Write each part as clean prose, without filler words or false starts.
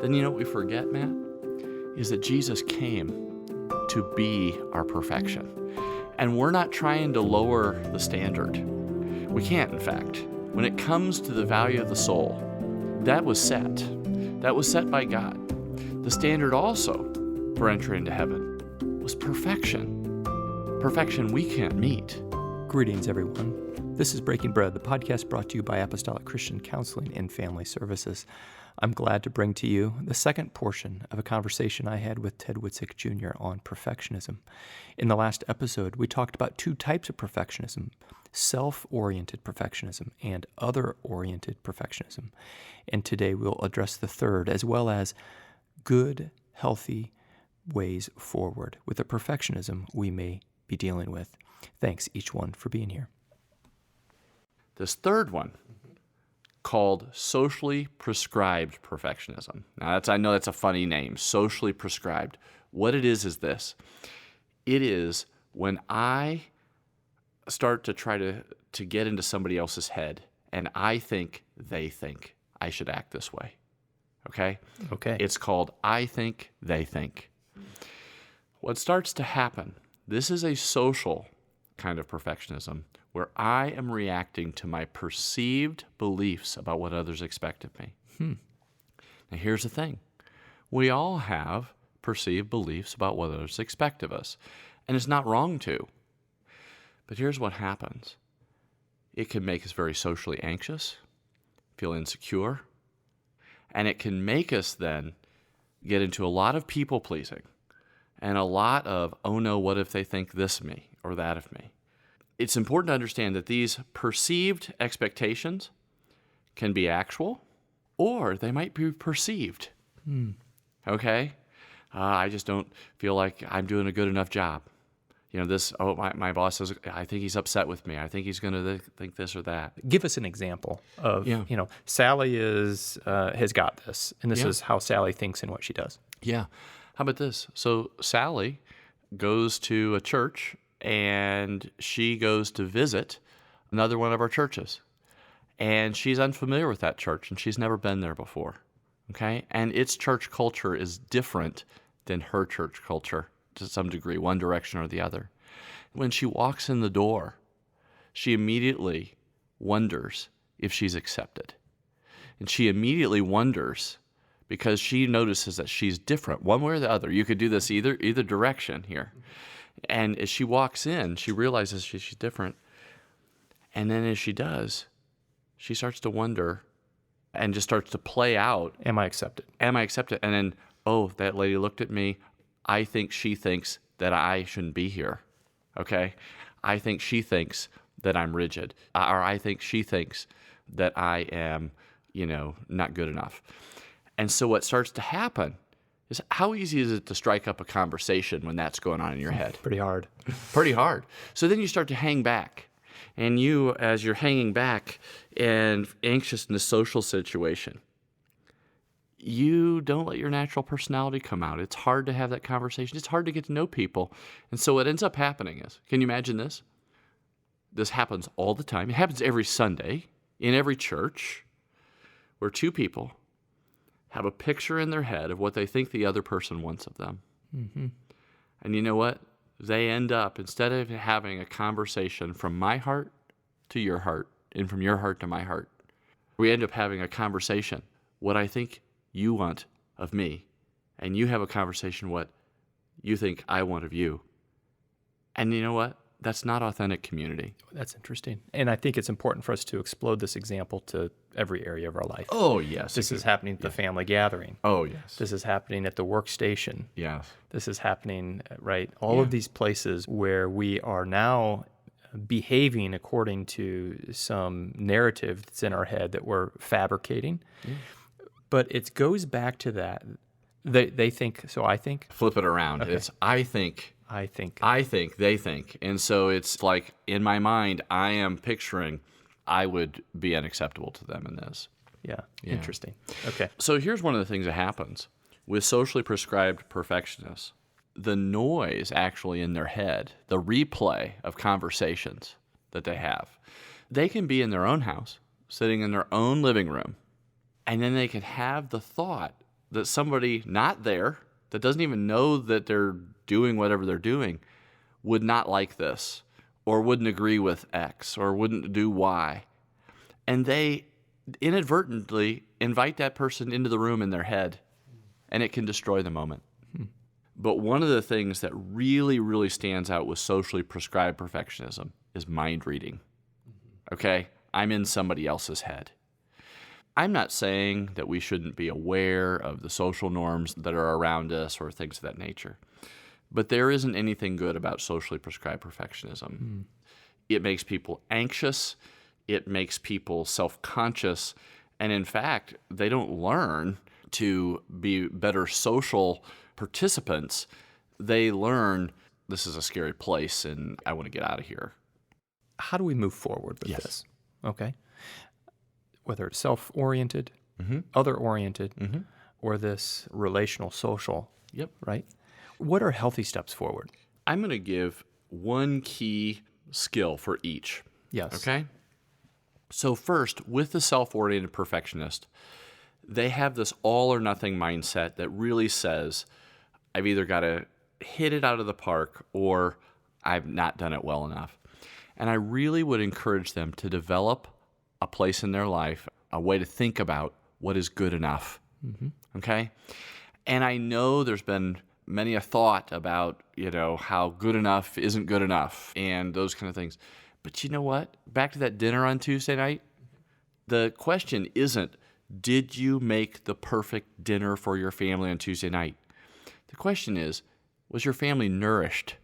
then you know what we forget, Matt? Is that Jesus came to be our perfection. And we're not trying to lower the standard. We can't, in fact. When it comes to the value of the soul, that was set. That was set by God. The standard also for entry into heaven was perfection. Perfection we can't meet. Greetings, everyone. This is Breaking Bread, the podcast brought to you by Apostolic Christian Counseling and Family Services. I'm glad to bring to you the second portion of a conversation I had with Ted Witzig Jr. on perfectionism. In the last episode, we talked about two types of perfectionism: self-oriented perfectionism and other-oriented perfectionism. And today we'll address the third, as well as good, healthy ways forward with the perfectionism we may be dealing with. Thanks, each one, for being here. This third one, called socially prescribed perfectionism. Now, I know that's a funny name, socially prescribed. What it is this. It is when I start to try to get into somebody else's head, and I think they think I should act this way. Okay? Okay. It's called I think, they think. What starts to happen, this is a social kind of perfectionism where I am reacting to my perceived beliefs about what others expect of me. Now, here's the thing. We all have perceived beliefs about what others expect of us, and it's not wrong to. But here's what happens. It can make us very socially anxious, feel insecure, and it can make us then get into a lot of people-pleasing and a lot of, oh no, what if they think this of me or that of me? It's important to understand that these perceived expectations can be actual, or they might be perceived. Okay? I just don't feel like I'm doing a good enough job. You know, my boss says, I think he's upset with me. I think he's going to think this or that. Give us an example of, Sally has got this, and this is how Sally thinks and what she does. Yeah. How about this? So Sally goes to a church, and she goes to visit another one of our churches. And she's unfamiliar with that church, and she's never been there before, okay? And its church culture is different than her church culture to some degree, one direction or the other. When she walks in the door, she immediately wonders if she's accepted. And she immediately wonders because she notices that she's different, one way or the other. You could do this either direction here. And as she walks in, she realizes she's different. And then as she does, she starts to wonder and just starts to play out. Am I accepted? Am I accepted? And then, oh, that lady looked at me. I think she thinks that I shouldn't be here. Okay? I think she thinks that I'm rigid. Or I think she thinks that I am, not good enough. And so what starts to happen is, how easy is it to strike up a conversation when that's going on in your head? Pretty hard. Pretty hard. So then you start to hang back. And you, as you're hanging back and anxious in a social situation, you don't let your natural personality come out. It's hard to have that conversation. It's hard to get to know people. And so what ends up happening is, can you imagine this? This happens all the time. It happens every Sunday in every church where two people have a picture in their head of what they think the other person wants of them. Mm-hmm. And you know what? They end up, instead of having a conversation from my heart to your heart and from your heart to my heart, we end up having a conversation, what I think you want of me, and you have a conversation what you think I want of you. And you know what? That's not authentic community. That's interesting. And I think it's important for us to explode this example to every area of our life. Oh, yes. This is happening at the family gathering. Oh, yes. This is happening at the workstation. Yes. This is happening, right? All of these places where we are now behaving according to some narrative that's in our head that we're fabricating. Yeah. But it goes back to that. They think, so I think. Flip it around. Okay. It's I think, they think. And so it's like, in my mind, I am picturing I would be unacceptable to them in this. Yeah. Interesting. Okay. So here's one of the things that happens with socially prescribed perfectionists. The noise actually in their head, the replay of conversations that they have, they can be in their own house, sitting in their own living room, and then they can have the thought that somebody not there, that doesn't even know that they're doing whatever they're doing, would not like this, or wouldn't agree with X, or wouldn't do Y. And they inadvertently invite that person into the room in their head, and it can destroy the moment. But one of the things that really, really stands out with socially prescribed perfectionism is mind reading. Okay? I'm in somebody else's head. I'm not saying that we shouldn't be aware of the social norms that are around us or things of that nature. But there isn't anything good about socially prescribed perfectionism. It makes people anxious. It makes people self-conscious. And in fact, they don't learn to be better social participants. They learn, this is a scary place and I want to get out of here. How do we move forward with this? Okay. Whether it's self-oriented, other-oriented, or this relational social, right? What are healthy steps forward? I'm going to give one key skill for each. Yes. Okay? So first, with the self-oriented perfectionist, they have this all-or-nothing mindset that really says, I've either got to hit it out of the park or I've not done it well enough. And I really would encourage them to develop a place in their life, a way to think about what is good enough. Okay? And I know there's been many a thought about, how good enough isn't good enough and those kind of things. But you know what? Back to that dinner on Tuesday night, the question isn't, did you make the perfect dinner for your family on Tuesday night? The question is, was your family nourished?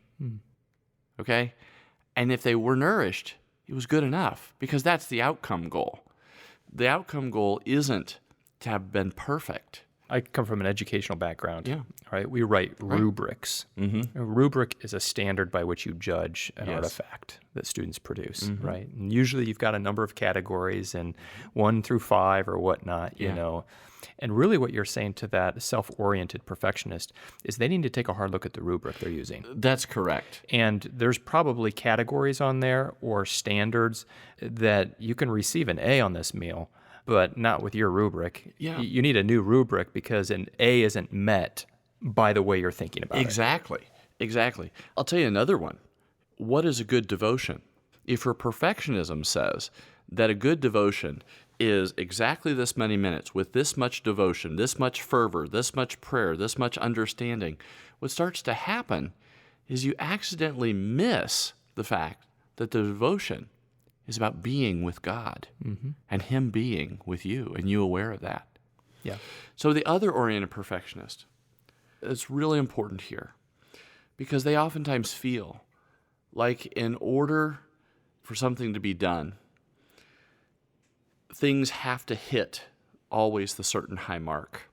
Okay? And if they were nourished, it was good enough because that's the outcome goal. The outcome goal isn't to have been perfect. I come from an educational background. Yeah. Right? We write rubrics. A rubric is a standard by which you judge an artifact that students produce, right? And usually you've got a number of categories and 1 through 5 or whatnot, you know. And really what you're saying to that self-oriented perfectionist is they need to take a hard look at the rubric they're using. That's correct. And there's probably categories on there or standards that you can receive an A on this meal, but not with your rubric. Yeah. You need a new rubric because an A isn't met by the way you're thinking about it. Exactly. I'll tell you another one. What is a good devotion? If your perfectionism says that a good devotion is exactly this many minutes with this much devotion, this much fervor, this much prayer, this much understanding, what starts to happen is you accidentally miss the fact that the devotion is about being with God and Him being with you and you aware of that. Yeah. So the other-oriented perfectionist, it's really important here because they oftentimes feel like in order for something to be done, things have to hit always the certain high mark.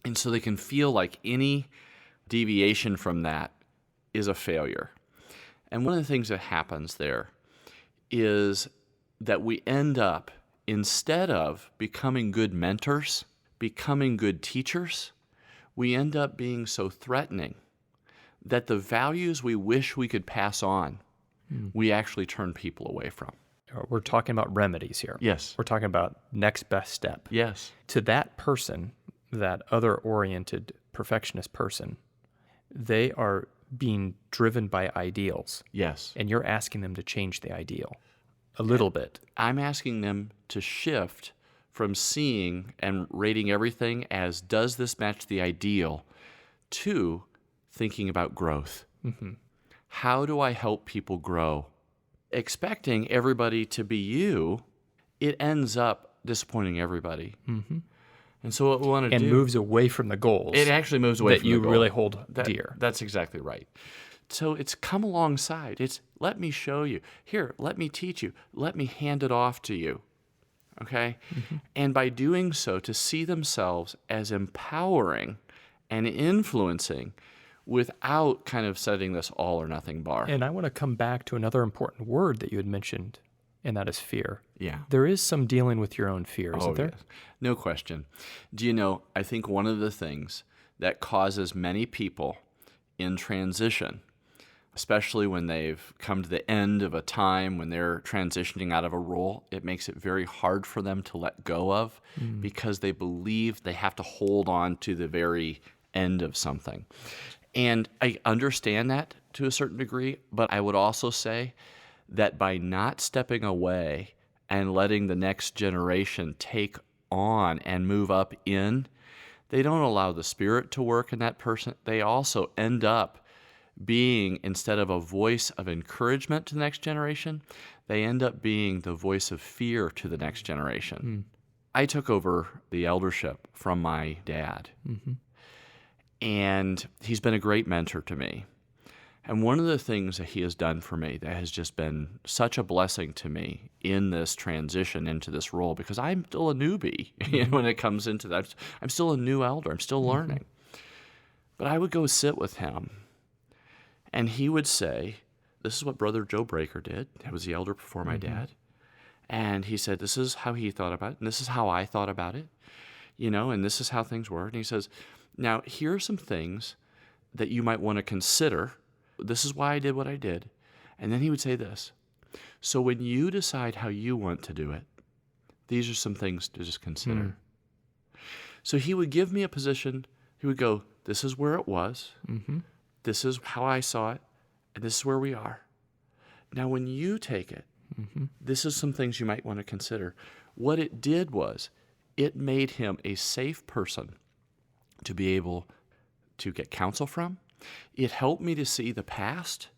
And so they can feel like any deviation from that is a failure. And one of the things that happens there is that we end up, instead of becoming good mentors, becoming good teachers, we end up being so threatening that the values we wish we could pass on, we actually turn people away from. We're talking about remedies here. Yes. We're talking about next best step. Yes. To that person, that other-oriented perfectionist person, they are being driven by ideals. Yes. And you're asking them to change the ideal a little bit. I'm asking them to shift from seeing and rating everything as, does this match the ideal, to thinking about growth. How do I help people grow? Expecting everybody to be you, it ends up disappointing everybody. And so what we want to do... And moves away from the goals. It actually moves away from the goal. That you really hold dear. That's exactly right. So it's come alongside. It's, let me show you. Here, let me teach you. Let me hand it off to you. Okay? And by doing so, to see themselves as empowering and influencing without kind of setting this all or nothing bar. And I want to come back to another important word that you had mentioned, and that is fear. Yeah. There is some dealing with your own fear, isn't there? Yes. No question. Do you know, I think one of the things that causes many people in transition especially when they've come to the end of a time when they're transitioning out of a role. It makes it very hard for them to let go of because they believe they have to hold on to the very end of something. And I understand that to a certain degree, but I would also say that by not stepping away and letting the next generation take on and move up in, they don't allow the Spirit to work in that person. They also end up being, instead of a voice of encouragement to the next generation, they end up being the voice of fear to the next generation. I took over the eldership from my dad, and he's been a great mentor to me. And one of the things that he has done for me that has just been such a blessing to me in this transition into this role, because I'm still a newbie when it comes into that. I'm still a new elder. I'm still learning. But I would go sit with him, and he would say, this is what Brother Joe Breaker did. He was the elder before my dad. And he said, this is how he thought about it, and this is how I thought about it, and this is how things were. And he says, now, here are some things that you might want to consider. This is why I did what I did. And then he would say this. So when you decide how you want to do it, these are some things to just consider. So he would give me a position. He would go, this is where it was. This is how I saw it. And this is where we are. Now, when you take it, this is some things you might want to consider. What it did was it made him a safe person to be able to get counsel from. It helped me to see the past.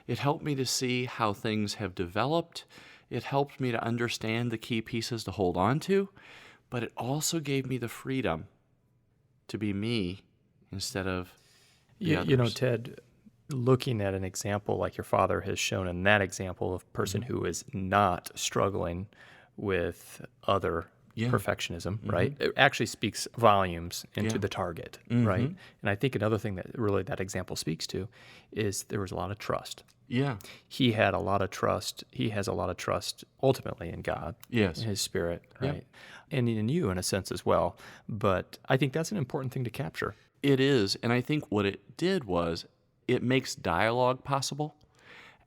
It helped me to see how things have developed. It helped me to understand the key pieces to hold on to. But it also gave me the freedom to be me instead of the others. Ted, looking at an example like your father has shown in that example of a person who is not struggling with other perfectionism, right? It actually speaks volumes into the target, right? And I think another thing that really that example speaks to is there was a lot of trust. Yeah. He had a lot of trust. He has a lot of trust ultimately in God, in His Spirit, right? And in you in a sense as well. But I think that's an important thing to capture. It is. And I think what it did was it makes dialogue possible.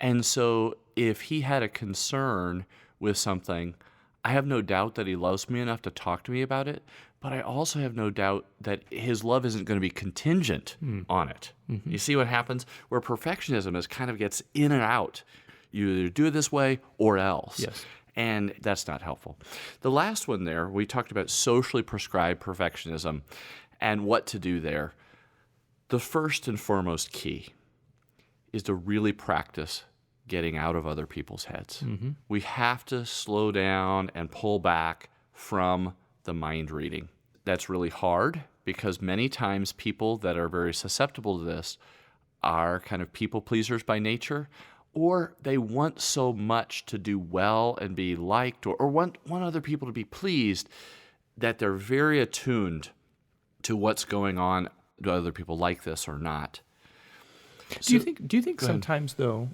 And so if he had a concern with something, I have no doubt that he loves me enough to talk to me about it, but I also have no doubt that his love isn't going to be contingent on it. You see what happens? Where perfectionism is kind of gets in and out. You either do it this way or else. Yes. And that's not helpful. The last one there, we talked about socially prescribed perfectionism and what to do there. The first and foremost key is to really practice getting out of other people's heads. We have to slow down and pull back from the mind reading. That's really hard because many times people that are very susceptible to this are kind of people pleasers by nature, or they want so much to do well and be liked or want other people to be pleased that they're very attuned to what's going on. Do other people like this or not? Do you think sometimes though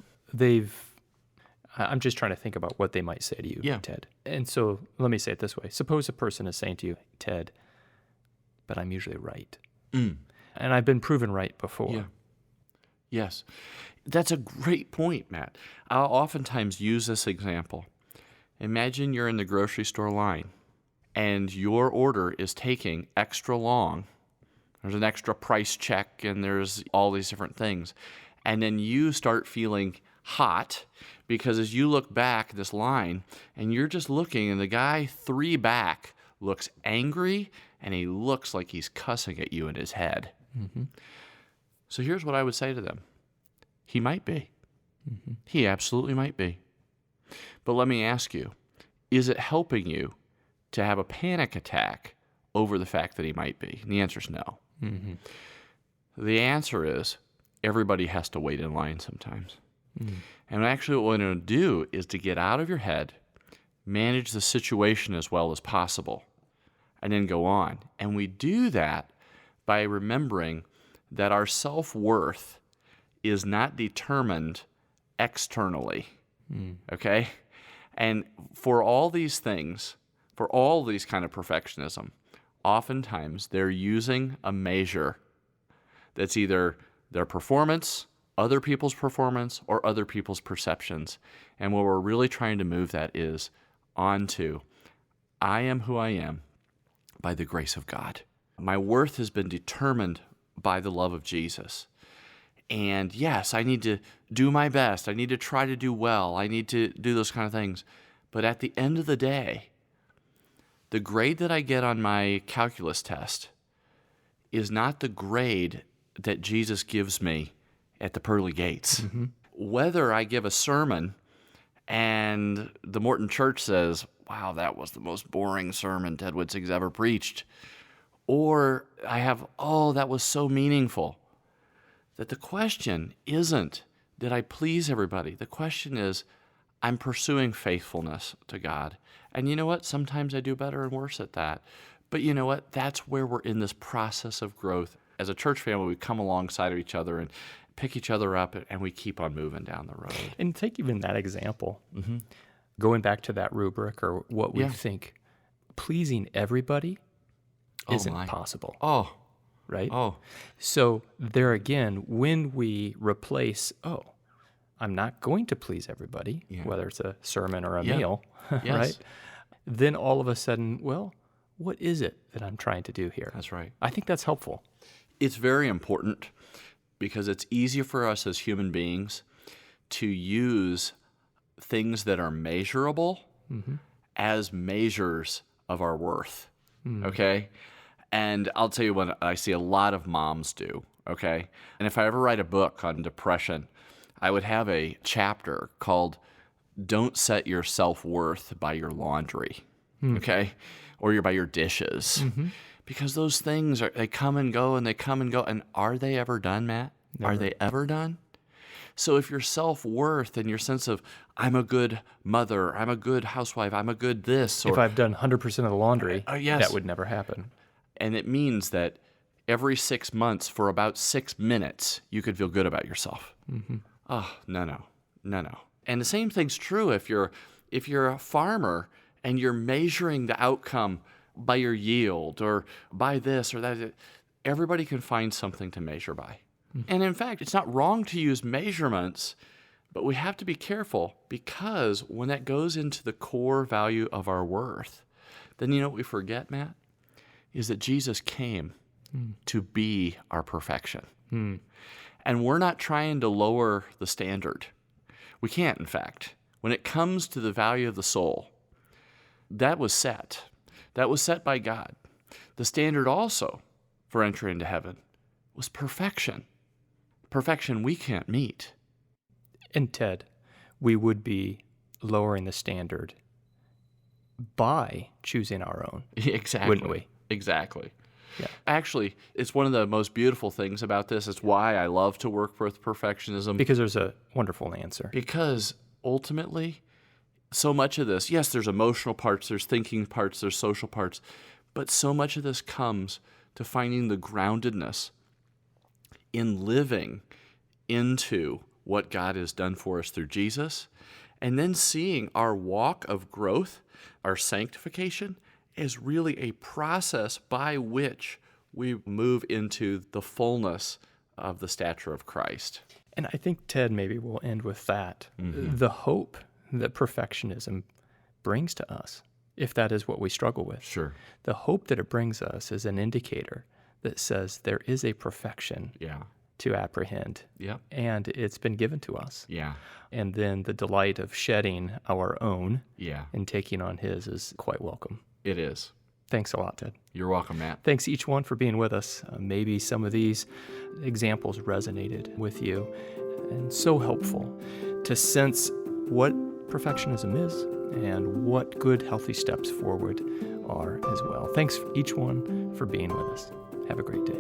I'm just trying to think about what they might say to you, Ted. And so let me say it this way. Suppose a person is saying to you, Ted, but I'm usually right. And I've been proven right before. Yeah. Yes. That's a great point, Matt. I'll oftentimes use this example. Imagine you're in the grocery store line and your order is taking extra long. There's an extra price check and there's all these different things. And then you start feeling hot because as you look back at this line and you're just looking and the guy 3 back looks angry and he looks like he's cussing at you in his head. So here's what I would say to them. He might be. He absolutely might be. But let me ask you, is it helping you to have a panic attack over the fact that he might be? And the answer is no. The answer is everybody has to wait in line sometimes. And actually what we're going to do is to get out of your head, manage the situation as well as possible, and then go on. And we do that by remembering that our self-worth is not determined externally, okay? And for all these things, for all these kind of perfectionism, oftentimes they're using a measure that's either their performance other people's performance or other people's perceptions. And what we're really trying to move that is onto, I am who I am by the grace of God. My worth has been determined by the love of Jesus. And yes, I need to do my best. I need to try to do well. I need to do those kind of things. But at the end of the day, the grade that I get on my calculus test is not the grade that Jesus gives me at the pearly gates. Mm-hmm. Whether I give a sermon and the Morton Church says, wow, that was the most boring sermon Ted Witzig's ever preached, or I have, oh, that was so meaningful, that the question isn't, did I please everybody? The question is, I'm pursuing faithfulness to God. And you know what? Sometimes I do better and worse at that. But you know what? That's where we're in this process of growth. As a church family, we come alongside of each other and pick each other up, and we keep on moving down the road. And take even that example, going back to that rubric or what we think, pleasing everybody isn't possible. Oh, right? Oh. So there again, when we replace, I'm not going to please everybody, whether it's a sermon or a meal, right? Then all of a sudden, well, what is it that I'm trying to do here? That's right. I think that's helpful. It's very important because it's easier for us as human beings to use things that are measurable as measures of our worth, okay? And I'll tell you what I see a lot of moms do, okay? And if I ever write a book on depression, I would have a chapter called Don't Set Your Self-Worth by Your Laundry, okay? Or by your dishes. Because those things, they come and go, and they come and go. And are they ever done, Matt? Never. Are they ever done? So if your self-worth and your sense of, I'm a good mother, I'm a good housewife, I'm a good this. Or, if I've done 100% of the laundry, that would never happen. And it means that every 6 months for about 6 minutes, you could feel good about yourself. Oh, no. And the same thing's true if you're a farmer and you're measuring the outcome by your yield or by this or that. Everybody can find something to measure by. And in fact, it's not wrong to use measurements, but we have to be careful because when that goes into the core value of our worth, then you know what we forget, Matt? Is that Jesus came to be our perfection. And we're not trying to lower the standard. We can't, in fact. When it comes to the value of the soul, that was set. That was set by God. The standard also for entry into heaven was perfection. Perfection we can't meet. And Ted, we would be lowering the standard by choosing our own. Exactly. Wouldn't we? Exactly. Yeah. Actually, it's one of the most beautiful things about this. It's why I love to work with perfectionism. Because there's a wonderful answer. Because ultimately, so much of this, yes, there's emotional parts, there's thinking parts, there's social parts, but so much of this comes to finding the groundedness in living into what God has done for us through Jesus, and then seeing our walk of growth, our sanctification, is really a process by which we move into the fullness of the stature of Christ. And I think, Ted, maybe we'll end with that. The hope that perfectionism brings to us, if that is what we struggle with. Sure. The hope that it brings us is an indicator that says there is a perfection to apprehend. Yep. And it's been given to us. Yeah. And then the delight of shedding our own and taking on his is quite welcome. It is. Thanks a lot, Ted. You're welcome, Matt. Thanks each one for being with us. Maybe some of these examples resonated with you, and so helpful to sense what perfectionism is and what good, healthy steps forward are as well. Thanks each one for being with us. Have a great day.